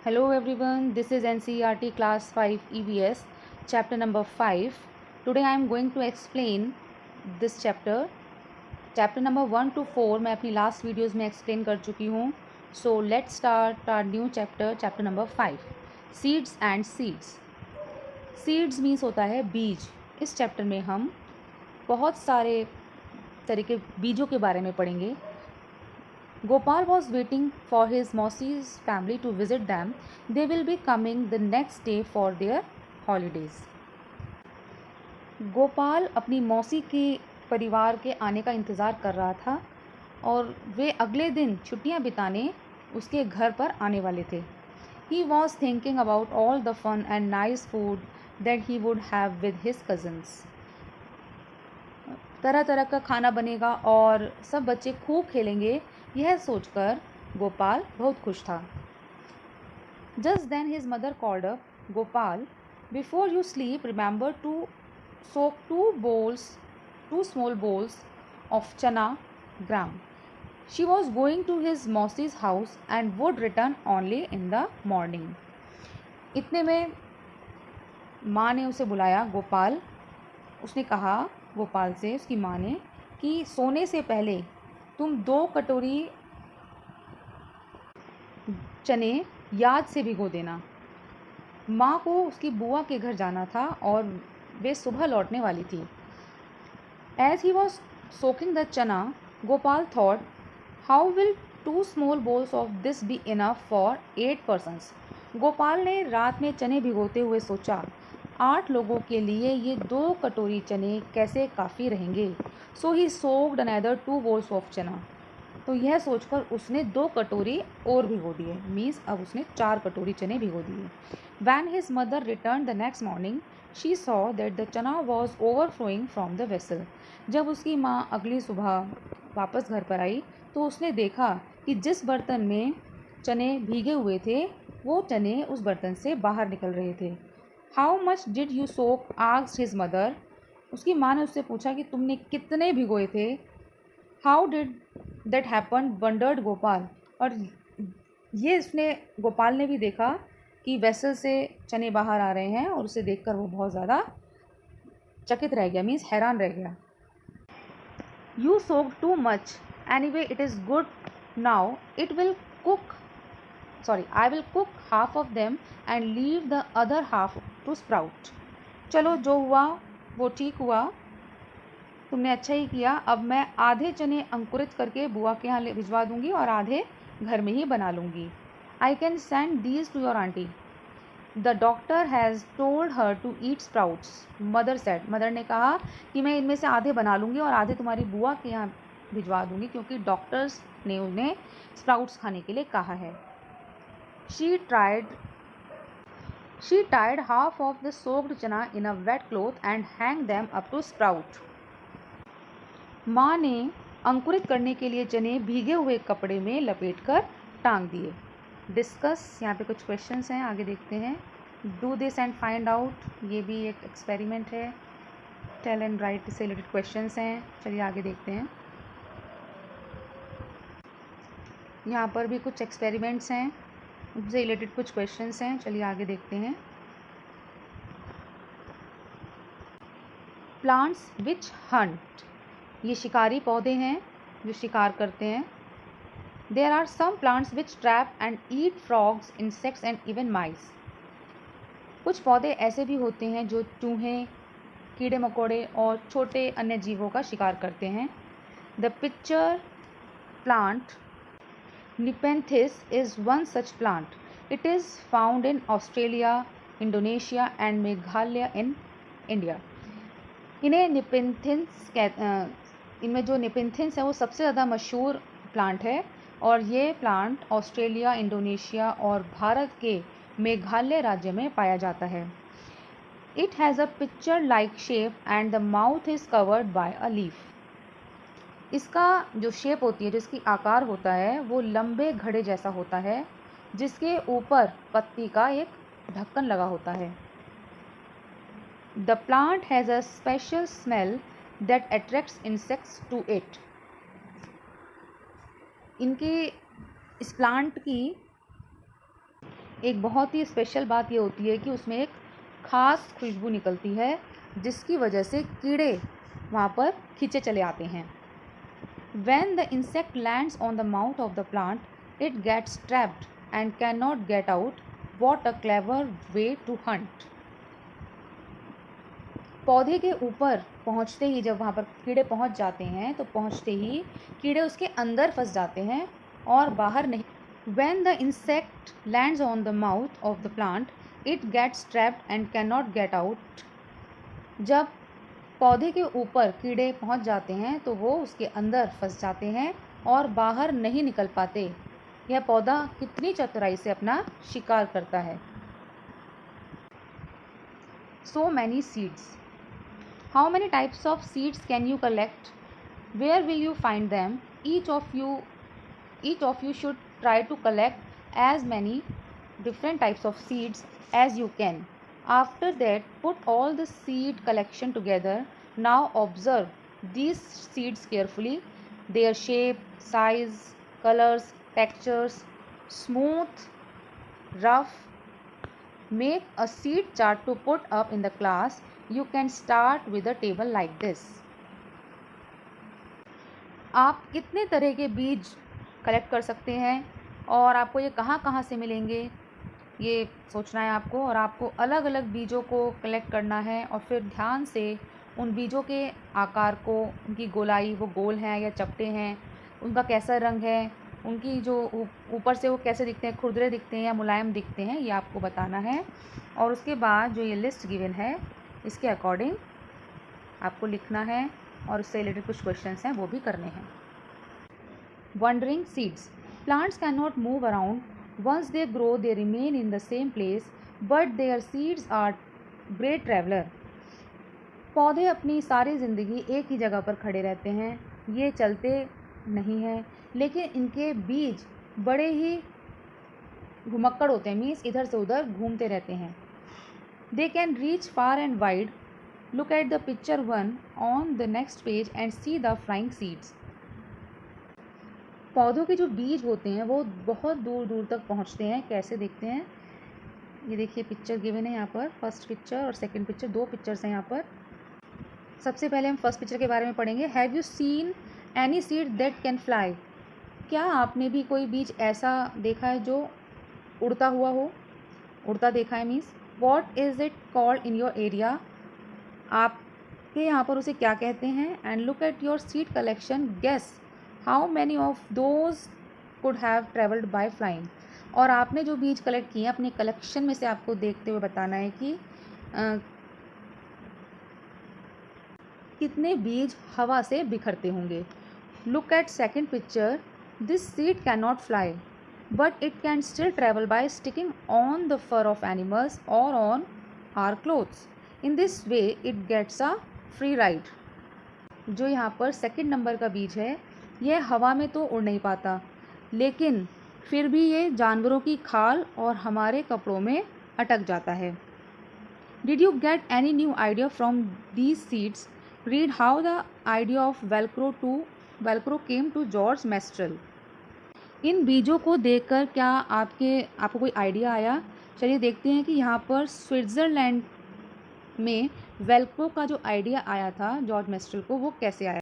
Hello everyone, this is NCERT Class 5 EVS, chapter number 5. Today I am going to explain this chapter. Chapter number 1 to 4 मैं अपनी last videos में explain कर चुकी हूँ. So let's start our new chapter, chapter number 5, seeds and seeds. Seeds means होता है बीज. इस चैप्टर में हम बहुत सारे तरह के बीजों के बारे में पढ़ेंगे. Gopal was waiting for his Mausi's family to visit them. They will be coming the next day for their holidays. Gopal अपनी मौसी के परिवार के आने का इंतज़ार कर रहा था और वे अगले दिन छुट्टियां बिताने उसके घर पर आने वाले थे. He was thinking about all the fun and nice food that he would have with his cousins. तरह तरह का खाना बनेगा और सब बच्चे खूब खेलेंगे, यह सोचकर गोपाल बहुत खुश था. Just then his mother called up, Gopal, before you sleep, remember to soak two small bowls of chana gram. She was going to his Mausi's house and would return only in the morning. इतने में माँ ने उसे बुलाया. उसने कहा गोपाल से, उसकी माँ ने, कि सोने से पहले तुम 2 कटोरी चने याद से भिगो देना. माँ को उसकी बुआ के घर जाना था और वे सुबह लौटने वाली थी. As he was soaking the chana, Gopal thought, how will 2 small bowls of this be enough for 8 persons? Gopal ने रात में चने भिगोते हुए सोचा, 8 लोगों के लिए ये 2 कटोरी चने कैसे काफ़ी रहेंगे. सो ही सोक्ड अनदर 2 bowls ऑफ चना. तो यह सोचकर उसने 2 कटोरी और भिगो दिए. मीन्स अब उसने 4 कटोरी चने भिगो दिए. When his mother return the next morning, she saw that the chana was overflowing from the vessel. जब उसकी माँ अगली सुबह वापस घर पर आई तो उसने देखा कि जिस बर्तन में चने भीगे हुए थे वो चने उस बर्तन से बाहर निकल रहे थे. How much did you soak, asked his mother. उसकी माँ ने उससे पूछा कि तुमने कितने भिगोए थे. How did that happen, wondered Gopal. और ये उसने गोपाल ने भी देखा कि वेसल से चने बाहर आ रहे हैं और उसे देखकर वो बहुत ज़्यादा चकित रह गया, मीन्स हैरान रह गया. You soak too much, anyway it is good now, it will cook, I will cook half of them and leave the other half to sprout. चलो, जो हुआ वो ठीक हुआ, तुमने अच्छा ही किया. अब मैं आधे चने अंकुरित करके बुआ के यहाँ भिजवा दूंगी और आधे घर में ही बना लूँगी. I can send these to your auntie. The doctor has told her to eat sprouts, mother said. Mother ने कहा कि मैं इनमें से आधे बना लूँगी और आधे तुम्हारी बुआ के यहाँ भिजवा दूँगी क्योंकि डॉक्टर्स ने उन्हें स्प्राउट्स खाने के लिए कहा है. She tied half of the soaked chana in a wet cloth and hanged them up to sprout. माँ ने अंकुरित करने के लिए चने भीगे हुए कपड़े में लपेटकर टांग दिए. डिस्कस, यहाँ पे कुछ क्वेश्चंस हैं, आगे देखते हैं. Do this and find out, ये भी एक एक्सपेरिमेंट है. टेल एंड राइट से रिलेटेड क्वेश्चंस हैं. चलिए आगे देखते हैं. यहाँ पर भी कुछ एक्सपेरिमेंट्स हैं, उससे रिलेटेड कुछ क्वेश्चंस हैं. चलिए आगे देखते हैं. प्लांट्स विच हंट, ये शिकारी पौधे हैं जो शिकार करते हैं. There are some plants which trap and eat frogs, insects and even mice. कुछ पौधे ऐसे भी होते हैं जो चूहे, कीड़े मकोड़े और छोटे अन्य जीवों का शिकार करते हैं. The pitcher plant Nepenthes is one such plant. It is found in Australia, Indonesia and Meghalaya in India. इन्हें निपेंथिस इनमें जो निपेंथिस है वो सबसे ज़्यादा मशहूर प्लांट है और ये प्लांट ऑस्ट्रेलिया, इंडोनेशिया और भारत के मेघालय राज्य में पाया जाता है. It has a picture like shape and the mouth is covered by a leaf. इसका जो शेप होती है, जो इसकी आकार होता है, वो लंबे घड़े जैसा होता है जिसके ऊपर पत्ती का एक ढक्कन लगा होता है. The plant has a special smell that attracts insects to it. इनके इस प्लांट की एक बहुत ही स्पेशल बात ये होती है कि उसमें एक ख़ास खुशबू निकलती है जिसकी वजह से कीड़े वहाँ पर खींचे चले आते हैं। When the insect lands on the mouth of the plant, it gets trapped and cannot get out. What a clever way to hunt! पौधे के ऊपर पहुँचते ही जब वहाँ पर कीड़े पहुँच जाते हैं तो पहुँचते ही कीड़े उसके अंदर फंस जाते हैं और बाहर नहीं। When the insect lands on the mouth of the plant, it gets trapped and cannot get out. जब पौधे के ऊपर कीड़े पहुंच जाते हैं तो वो उसके अंदर फंस जाते हैं और बाहर नहीं निकल पाते। यह पौधा कितनी चतुराई से अपना शिकार करता है। So many seeds. How many types of seeds can you collect? Where will you find them? Each of you should try to collect as many different types of seeds as you can. After that, put all the seed collection together. Now observe these seeds carefully. Their shape, size, colors, textures, smooth, rough. Make a seed chart to put up in the class. You can start with a table like this. आप कितने तरह के बीज collect कर सकते हैं और आपको ये कहाँ कहाँ से मिलेंगे, ये सोचना है आपको। और आपको अलग अलग बीजों को कलेक्ट करना है और फिर ध्यान से उन बीजों के आकार को, उनकी गोलाई, वो गोल हैं या चपटे हैं, उनका कैसा रंग है, उनकी जो ऊपर से वो कैसे दिखते हैं, खुरदरे दिखते हैं या मुलायम दिखते हैं, ये आपको बताना है। और उसके बाद जो ये लिस्ट गिवन है इसके अकॉर्डिंग आपको लिखना है और उससे रिलेटेड कुछ क्वेश्चंस हैं वो भी करने हैं। Wondering seeds. Plants can not move around. Once they grow, they remain in the same place, but their seeds are great traveler. पौधे अपनी सारी ज़िंदगी एक ही जगह पर खड़े रहते हैं, ये चलते नहीं हैं, लेकिन इनके बीज बड़े ही घुमक्कड़ होते हैं, मीन्स इधर से उधर घूमते रहते हैं। They can reach far and wide. Look at the picture 1 on the next page and see the flying seeds. पौधों के जो बीज होते हैं वो बहुत दूर दूर तक पहुंचते हैं। कैसे देखते हैं, ये देखिए पिक्चर गिवन है यहाँ पर, फर्स्ट पिक्चर और सेकंड पिक्चर, दो पिक्चर्स हैं यहाँ पर। सबसे पहले हम फर्स्ट पिक्चर के बारे में पढ़ेंगे। Have you seen any seed that can fly? क्या आपने भी कोई बीज ऐसा देखा है जो उड़ता हुआ हो, उड़ता देखा है means. What is it called in your area? आपके यहाँ पर उसे क्या कहते हैं। And look at your seed collection, guess how many of those could have travelled by flying? और आपने जो बीज कलेक्ट किए अपने कलेक्शन में से आपको देखते हुए बताना है कि कितने बीज हवा से बिखरते होंगे। Look at second picture, this seed can not fly but it can still travel by sticking on the fur of animals और on our clothes. In this way it gets a free ride. जो यहाँ पर second number का बीज है यह हवा में तो उड़ नहीं पाता, लेकिन फिर भी ये जानवरों की खाल और हमारे कपड़ों में अटक जाता है। Did you get any new idea from these seeds? Read how the idea of Velcro came to George Mestral. इन बीजों को देखकर क्या आपको कोई आइडिया आया? चलिए देखते हैं कि यहाँ पर स्विट्ज़रलैंड में वेलक्रो का जो आइडिया आया था जॉर्ज मेस्ट्रल को, वो कैसे आया।